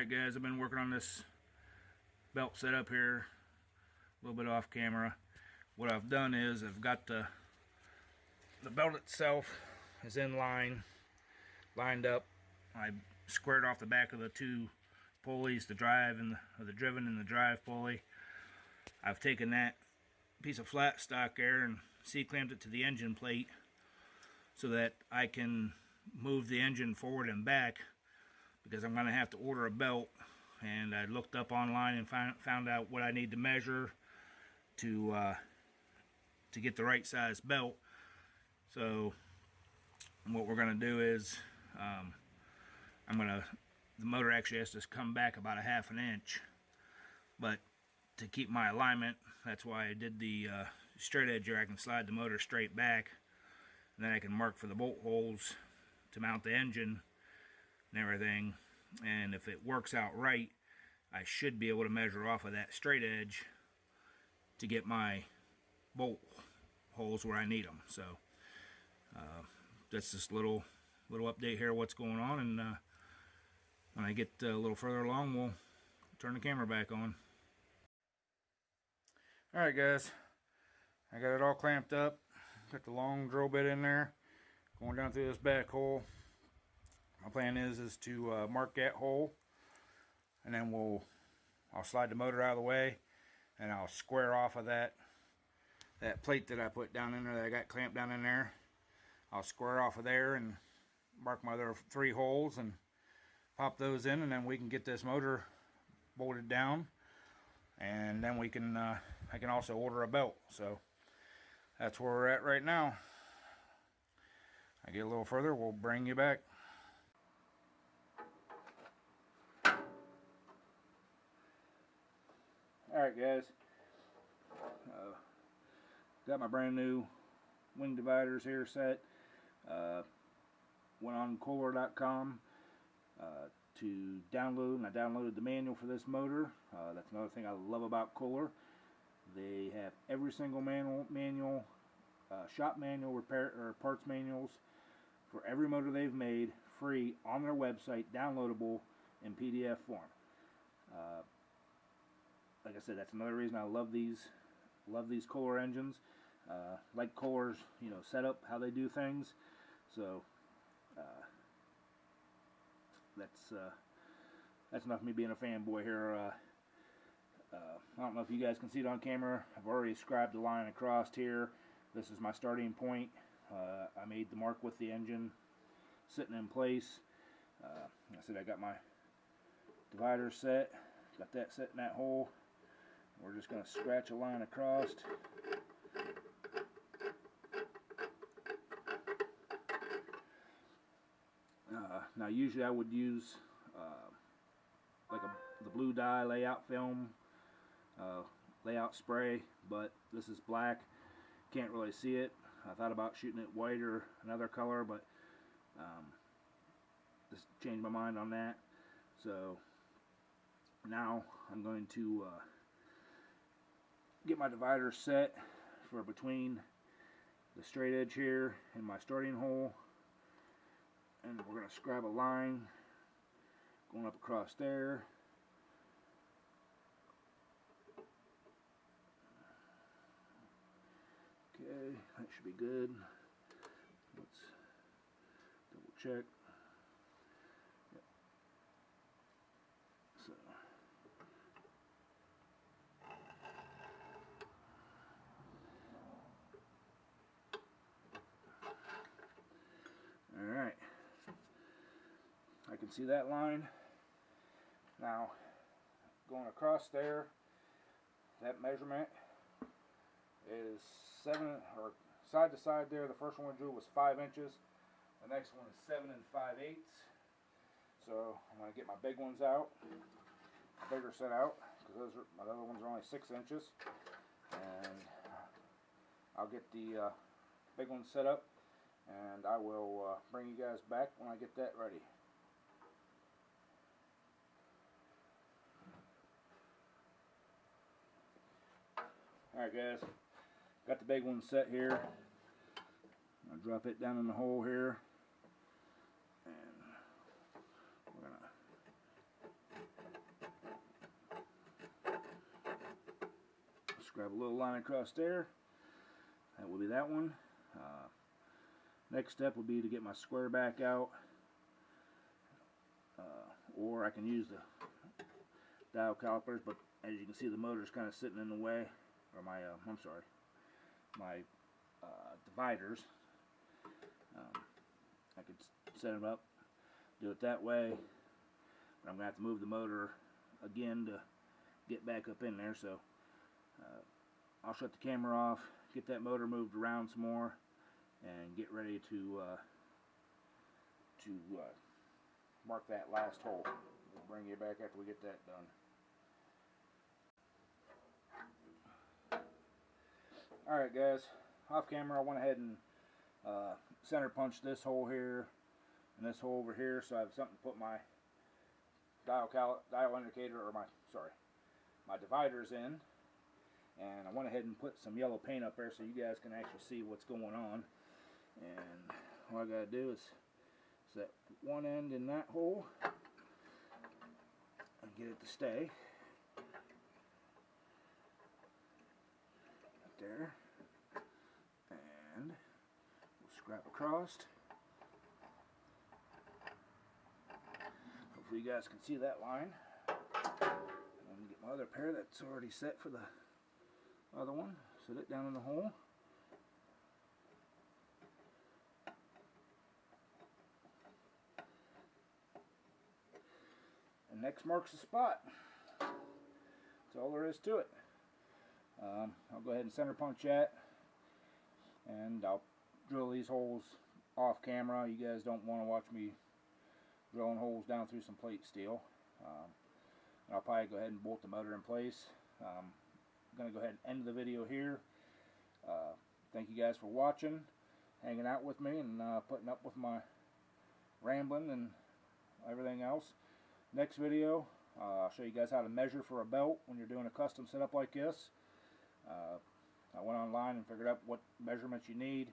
Alright guys, I've been working on this belt setup here, a little bit off camera. What I've done is I've got the belt itself is in line, lined up. I squared off the back of the two pulleys, the drive and the driven and the drive pulley. I've taken that piece of flat stock there and C-clamped it to the engine plate so that I can move the engine forward and back, because I'm going to have to order a belt. And I looked up online and found out what I need to measure to get the right size belt. So what we're going to do is the motor actually has to come back about a ½ an inch, but to keep my alignment, that's why I did the straight edge here. I can slide the motor straight back, and then I can mark for the bolt holes to mount the engine and everything. And if it works out right, I should be able to measure off of that straight edge to get my bolt holes where I need them. So that's this little update here, what's going on, and when I get a little further along, we'll turn the camera back on. Alright guys, I got it all clamped up, got the long drill bit in there, going down through this back hole. My plan is to mark that hole, and then I'll slide the motor out of the way, and I'll square off of that plate that I put down in there, that I got clamped down in there. I'll square off of there and mark my other 3 holes and pop those in, and then we can get this motor bolted down, and then we can I can also order a belt. So that's where we're at right now. I get a little further, we'll bring you back. Alright guys, got my brand new wing dividers here set. Went on Kohler.com to download, and I downloaded the manual for this motor. That's another thing I love about Kohler. They have every single manual, shop manual, repair or parts manuals for every motor they've made, free on their website, downloadable in PDF form. Like I said, that's another reason I love these Kohler engines. Like Kohler's, setup, how they do things. So that's enough of me being a fanboy here. I don't know if you guys can see it on camera. I've already scribed the line across here. This is my starting point. I made the mark with the engine sitting in place. Like I said, I got my divider set. Got that set in that hole. We're just going to scratch a line across. Now usually I would use like the blue dye layout film, layout spray, but this is black, can't really see it. I thought about shooting it white or another color, but just changed my mind on that. So now I'm going to get my divider set for between the straight edge here and my starting hole, and we're going to scribe a line going up across there. Okay, that should be good. Let's double check. Yep. So alright, I can see that line. Now going across there, that measurement is 7, or side to side there. The first one I drew was 5 inches. The next one is 7 5/8. So I'm going to get my big ones out, bigger set out, because my other ones are only 6 inches. And I'll get the big ones set up, and I will bring you guys back when I get that ready. Alright guys, got the big one set here. I'll drop it down in the hole here, and we're gonna grab a little line across there. That will be that one. Next step would be to get my square back out, or I can use the dial calipers, but as you can see, the motor's kind of sitting in the way, or my my dividers. I could set them up, do it that way, but I'm going to have to move the motor again to get back up in there, so I'll shut the camera off, get that motor moved around some more, and get ready to mark that last hole. We'll bring you back after we get that done. Alright guys, off camera I went ahead and center punched this hole here and this hole over here, so I have something to put my dial indicator, or my dividers in. And I went ahead and put some yellow paint up there so you guys can actually see what's going on. And all I gotta do is set one end in that hole and get it to stay right there, and we'll scrap across. Hopefully you guys can see that line. And get my other pair that's already set for the other one, set it down in the hole. And next marks the spot. That's all there is to it. I'll go ahead and center punch that, and I'll drill these holes off camera. You guys don't want to watch me drilling holes down through some plate steel. I'll probably go ahead and bolt the motor in place. I'm going to go ahead and end the video here. Thank you guys for watching, hanging out with me, and putting up with my rambling and everything else. Next video, I'll show you guys how to measure for a belt when you're doing a custom setup like this. I went online and figured out what measurements you need,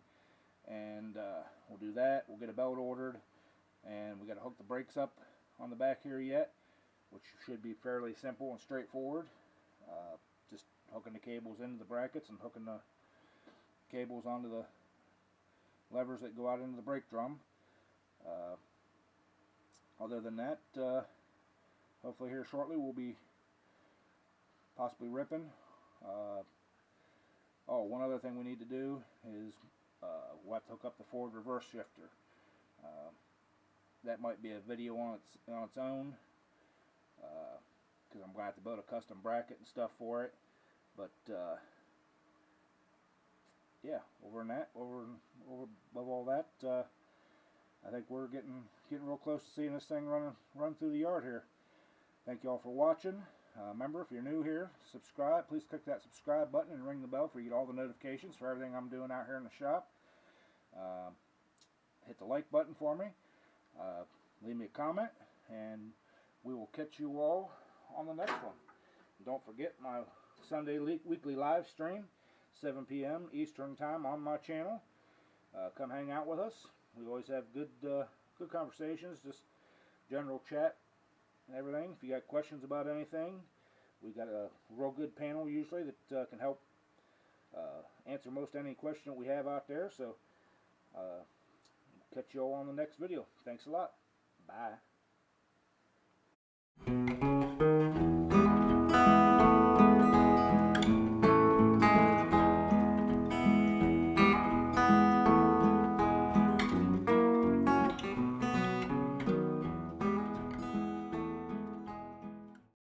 and we'll do that. We'll get a belt ordered, and we got to hook the brakes up on the back here yet, which should be fairly simple and straightforward. Just hooking the cables into the brackets and hooking the cables onto the levers that go out into the brake drum. Other than that, hopefully here shortly we'll be possibly ripping. Oh, one other thing we need to do is we'll have to hook up the forward reverse shifter. That might be a video on its own, because I'm going to have to build a custom bracket and stuff for it. But yeah, above all that, I think we're getting real close to seeing this thing run through the yard here. Thank you all for watching. Remember, if you're new here, subscribe. Please click that subscribe button and ring the bell for you to get all the notifications for everything I'm doing out here in the shop. Hit the like button for me. Leave me a comment, and we will catch you all on the next one. Don't forget my Sunday weekly live stream, 7 p.m. Eastern time on my channel. Come hang out with us. We always have good conversations, just general chat and everything. If you got questions about anything, we got a real good panel usually that can help answer most any question that we have out there. So catch you all on the next video. Thanks a lot. Bye.